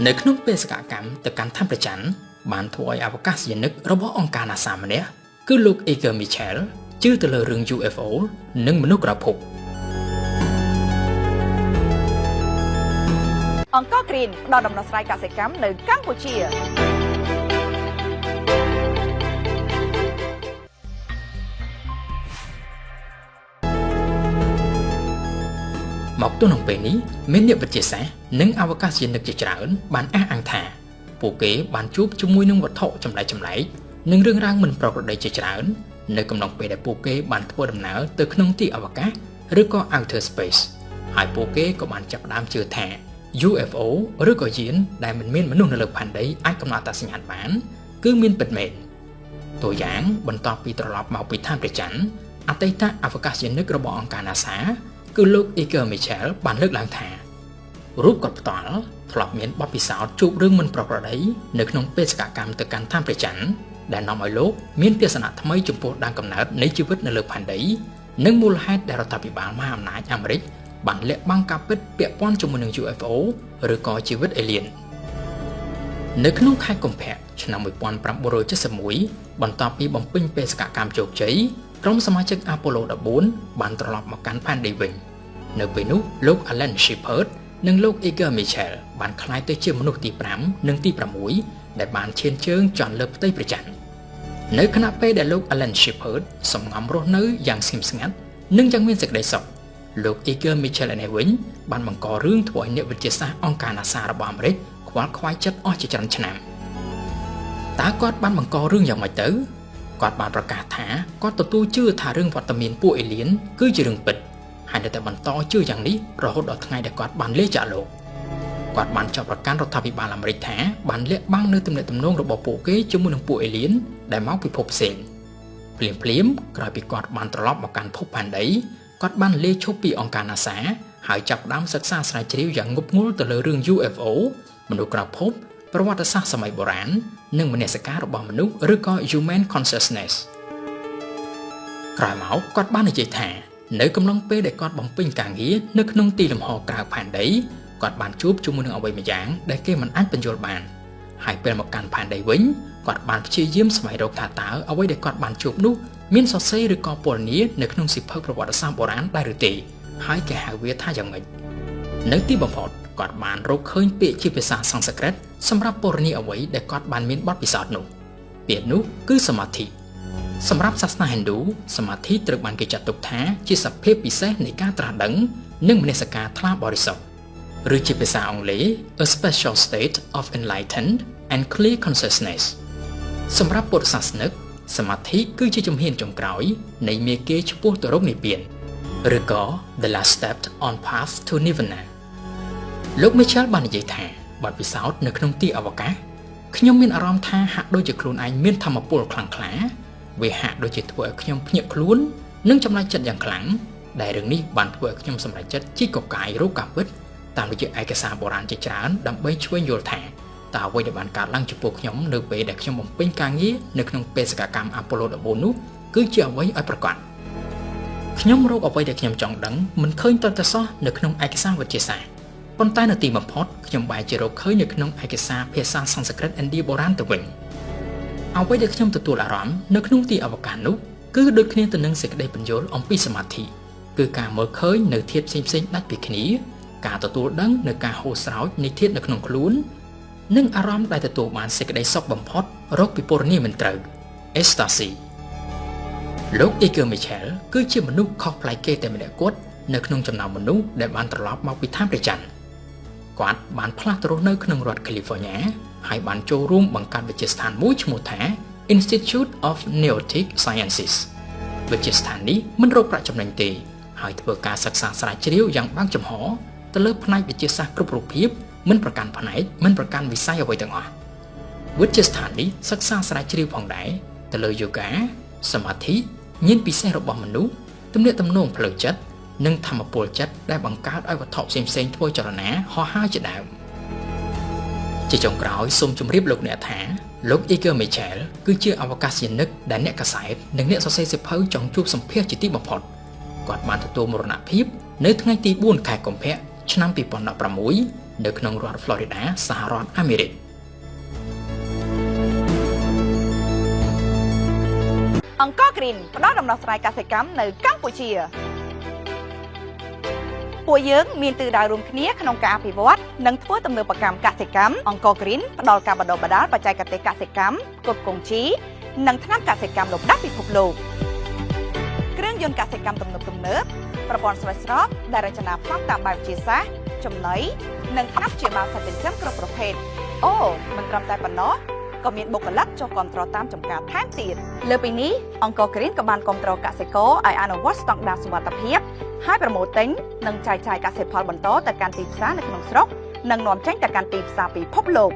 នៅក្នុងបេសកកម្មទៅកាន់ថាប្រច័ន្ទបានធ្វើឲ្យអវកាសយានិករបស់អង្គការ NASA ម្នាក់គឺលោក Iker Mitchell ជឿទៅលើរឿង UFO និងមនុស្សក្រៅភពអង្គការ Green ផ្ដល់ដំណោះស្រាយកសិកម្មនៅកម្ពុជាមកទល់នឹងពេលនេះមានអ្នកវិទ្យាសាស្ត្រនិងអវកាសយានិកជាច្រើនបានអះអាងថាពួកគេបានជួបជាមួយនឹងវត្ថុចម្លែកនិងរឿងរ៉ាវមិនប្រក្រតីជាច្រើននៅកំឡុងពេលដែលពួកគេបានធ្វើដំណើរទៅក្នុងទីអវកាសឬក៏ outer space ហើយពួកគេក៏បានចាប់ផ្ដើមជឿថា UFO ឬក៏យានដែលមិនមានមនុស្សនៅលើផែនដីអាចកំណត់អត្តសញ្ញាណបានគឺមានពិតមែនតួយ៉ាងបន្ទាប់ពីត្រឡប់មកពីឋានព្រះច័ន្ទអតីតអវកាសយានិករបស់អង្គការ NASA គឺលោក Iker Mitchell បានលើកឡើងថារូបគាត់ផ្ទាល់ធ្លាប់មានបទពិសោធន៍ជួបរឿងមិនប្រក្រតីនៅក្នុងបេសកកម្មទៅកាន់ឋានព្រះច័ន្ទដែលនាំឲ្យលោកមានទស្សនៈថ្មីចំពោះដើមកំណើតនៃជីវិតនៅលើផែនដីនិងមូលហេតុដែលរដ្ឋាភិបាលមហាអំណាចអាមេរិកបានលាក់បាំងការពិតពាក់ព័ន្ធជាមួយនឹង UFO ឬក៏ជីវិតអេលៀននៅក្នុងខែកុម្ភៈឆ្នាំ1971បន្ទាប់ពីបំពេញបេសកកម្មជោគជ័យក្រុមសមាជិក Apollo 14 បានត្រឡប់មកកាន់ផែនដីវិញនៅពេលនោះលោក Alan Shepard និងលោក Iker Mitchell បានក្លាយទៅជាមនុស្សទី5និងទី6ដែលបានឈានជើងចន់លើផ្ទៃព្រះច័ន្ទនៅខណៈពេលដែលលោក Alan Shepard សំងំរស់នៅយ៉ាងស្ងៀមស្ងាត់និងយ៉ាងមានសេចក្តីសុខលោក Iker Mitchell នេះវិញបានបង្ករឿងធ្វើឲ្យអ្នកវិទ្យាសាស្ត្រអង្គការ NASA របស់អាមេរិកខ្វល់ខ្វាយចិត្តអស់ជាច្រើនឆ្នាំតើគាត់បានបង្ករឿងយ៉ាងម៉េចទៅគាត់បានប្រកាសថាគាត់ទទួលជឿថារឿងវត្តមានពួកអេលៀនគឺជារឿងពិតហើយនៅតែបន្តជឿយ៉ាងនេះរហូតដល់ថ្ងៃដែលគាត់បានលាចាកលោកគាត់បានចាប់ប្រកាន់រដ្ឋាភិបាលអាមេរិកថាបានលាក់បាំងនៅទំនាក់ទំនងរបស់ពួកគេជាមួយនឹងពួកអេលៀនដែលមកពីភពផ្សេងភ្លាមក្រោយពីគាត់បានត្រឡប់មកកាន់ភពផែនដីគាត់បានលាឈប់ពីអង្គការ NASA ហើយចាប់ផ្ដើមសិក្សាស្រាវជ្រាវយ៉ាងងប់ងល់ទៅលើរឿង UFO មនុស្សក្រៅភពប្រវត្តិសាស្ត្រសម័យបុរាណនិងមនសិការរបស់មនុស្សឬក៏ human consciousness ក្រោយមកគាត់បាននិយាយថានៅកំឡុងពេលដែលគាត់បំពេញការងារនៅក្នុងទីលំហក្រៅផែនដីគាត់បានជួបជាមួយនឹងអ្វីម្យ៉ាងដែលគេមិនអាចបញ្យល់បានហើយពេលមកកាន់ផែនដីវិញគាត់បានព្យាយាមស្វែងរកថាតើអ្វីដែលគាត់បានជួបនោះមានសរសេរឬក៏ពណ៌នានៅក្នុងសៀវភៅប្រវត្តិសាស្ត្របុរាណដែរឬទេហើយគេហៅវាថាយ៉ាងម៉េចនៅទីបំផុតគាត់បានរកឃើញពាក្យជាភាសាសំស្ក្រឹតសម្រាប់ពណ៌នាអ្វីដែលគាត់បានមានបទពិសោធន៍នោះពាក្យនោះគឺសមាធិសម្រាប់សាសនាហិណ្ឌូសមាធិត្រូវបានគេចាត់ទុកថាជាសភាពពិសេសនៃការត្រាស់ដឹងនិងមនសិការថ្លាបរិសុទ្ធឬជាភាសាអង់គ្លេស a special state of enlightened and clear consciousness សម្រាប់ពុទ្ធសាសនិកសមាធិគឺជាជំហានចុងក្រោយនៃមាគ៌ាឆ្ពោះទៅរកនិព្វានឬក៏ the last step on path to nirvana លោក Mitchell បាននិយាយថាបទពិសោធន៍នៅក្នុងទីអវកាសខ្ញុំមានអារម្មណ៍ថាហាក់ដូចជាខ្លួនឯងមានធម៌ពលខ្លាំងក្លាវាហាក់ដូចជាធ្វើឲ្យខ្ញុំភ្ញាក់ខ្លួននិងចំណាយចិត្តយ៉ាងខ្លាំងដែលរឿងនេះបានធ្វើឲ្យខ្ញុំសម្រេចចិត្តជីកកកាយរកការពិតតាមរយៈឯកសារបុរាណជាច្រើនដើម្បីឆ្វេងយល់ថាតើអ្វីដែលបានកើតឡើងចំពោះខ្ញុំនៅពេលដែលខ្ញុំបំពេញការងារនៅក្នុងបេសកកម្ម Apollo 14 នោះគឺជាអ្វីឲ្យប្រកបខ្ញុំរកអ្វីដែលខ្ញុំចង់ដឹងមិនឃើញទាល់តែសោះនៅក្នុងឯកសារវិទ្យាសាស្ត្រប៉ុន្តែនៅទីបំផុតខ្ញុំបែរជារកឃើញនៅក្នុងឯកសារភាសាសំស្ក្រឹតឥណ្ឌាបុរាណទៅវិញអ្វីដែលខ្ញុំទទួលអារម្មណ៍នៅក្នុងទីអវកាសនោះគឺដូចគ្នាទៅនឹងសេចក្តីពន្យល់អំពីសមាធិគឺការមើលឃើញនៅធាតុផ្សេងដាច់ពីគ្នាការទទួលដឹងនៅការហូរស្រោចនៃធាតុនៅក្នុងខ្លួននិងអារម្មណ៍ដែលទទួលបានសេចក្តីសុខបំផុតរកពីពរនីមិនត្រូវ ecstasy លោក Iker Mitchell គឺជាមនុស្សខុសប្លែកគេតែម្នាក់គត់នៅក្នុងចំណោមមនុស្សដែលបានត្រឡប់មកពីឋានព្រះច័ន្ទគាត់បានផ្លាស់ទៅរស់នៅក្នុងរដ្ឋ California ហើយបានចូលរួមបង្កើតវិទ្យាស្ថានមួយឈ្មោះថា Institute of Neotic Sciences វិទ្យាស្ថាននេះមិនរកប្រាក់ចំណេញទេហើយធ្វើការសិក្សាស្រាវជ្រាវយ៉ាងបើកចំហទៅលើផ្នែកវិទ្យាសាស្ត្រគ្រប់រូបភាពមិនប្រកាន់ផ្នែកមិនប្រកាន់វិស័យអ្វីទាំងអស់វិទ្យាស្ថាននេះសិក្សាស្រាវជ្រាវផងដែរទៅលើយូហ្គាសមាធិញាណពិសេសរបស់មនុស្សទំនាក់ទំនងផ្លូវចិត្តនិងធម៌ពលចិត្តដែលបង្កើតឲ្យវត្ថុផ្សេងៗធ្វើចលនាហោះហើរជាដើមជាចុងក្រោយសូមជម្រាបលោកអ្នកថាលោក Iker Mitchell គឺជាអវកាសយានិកដែលអ្នកកាសែតនិងអ្នកសរសេរសៀវភៅចង់ជួបសម្ភាសជាទីបំផុតគាត់បានទទួលមរណភាពនៅថ្ងៃទី4ខែកុម្ភៈ ឆ្នាំ 2016 នៅក្នុងរដ្ឋ Florida សហរដ្ឋអាមេរិក អង្គរ Green ផ្ដល់ដំណោះស្រាយកសិកម្មនៅកម្ពុជាពួកយើងមានទិសដៅរួមគ្នាក្នុងការអភិវឌ្ឍនិងធ្វើទំនើបកម្មកសិកម្មអង្គរ Green ផ្ដល់ការបណ្ដុះបណ្ដាលបច្ចេកទេសកសិកម្មផ្គត់ផ្គង់ជីនិងថ្នាំកសិកម្មលំដាប់ពិភពលោកគ្រឿងយន្តកសិកម្មទំនើបប្រព័ន្ធស្រោចស្រពដែលរចនាប្លង់តាមបែបវិទ្យាសាស្ត្រចំណីនិងថ្នាំព្យាបាលសត្វចិញ្ចឹមគ្រប់ប្រភេទអូមិនត្រឹមតែប៉ុណ្ណោះក៏មានបុគ្គលិកចុះគាំទ្រតាមចំការថែមទៀតលើពីនេះអង្គរ Green ក៏បានគាំទ្រកសិករឲ្យអនុវត្តស្តង់ដារសុវត្ថិភាពហើយប្រមូលទិញនិងចែកចាយកសិផលបន្តទៅកាន់ទីផ្សារនៅក្នុងស្រុកនិងនាំចេញទៅកាន់ទីផ្សារពិភពលោក